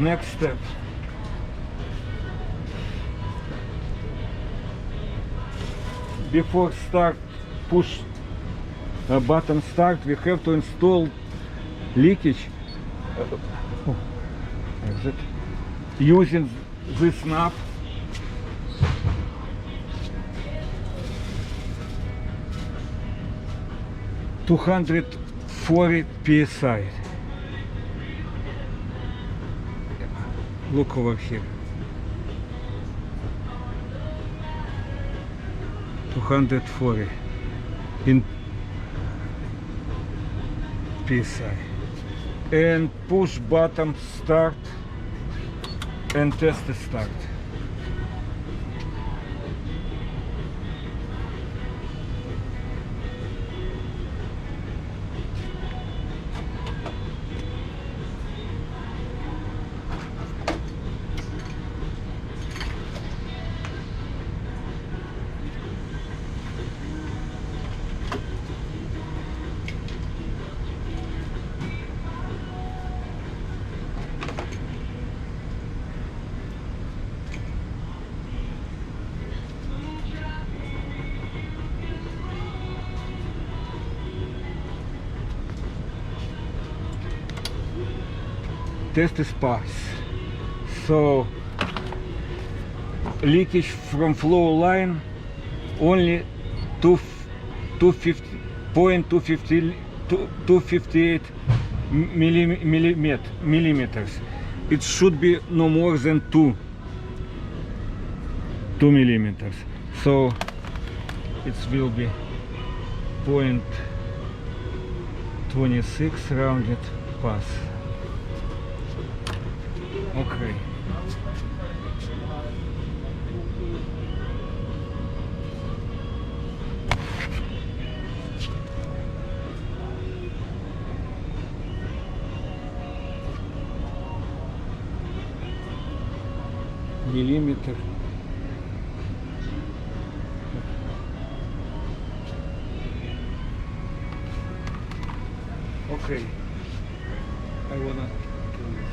Next step. Before start, push button start, we have to install leakage exit using this knob. (240 psi). Look over here. 240 in psi. And push button start and test the start. Test is pass. So leakage from flow line only 258 millimeters. It should be no more than 2 millimeters. So it will be 0.26 rounded pass. Okay. Millimeter. Okay. I wanna do this.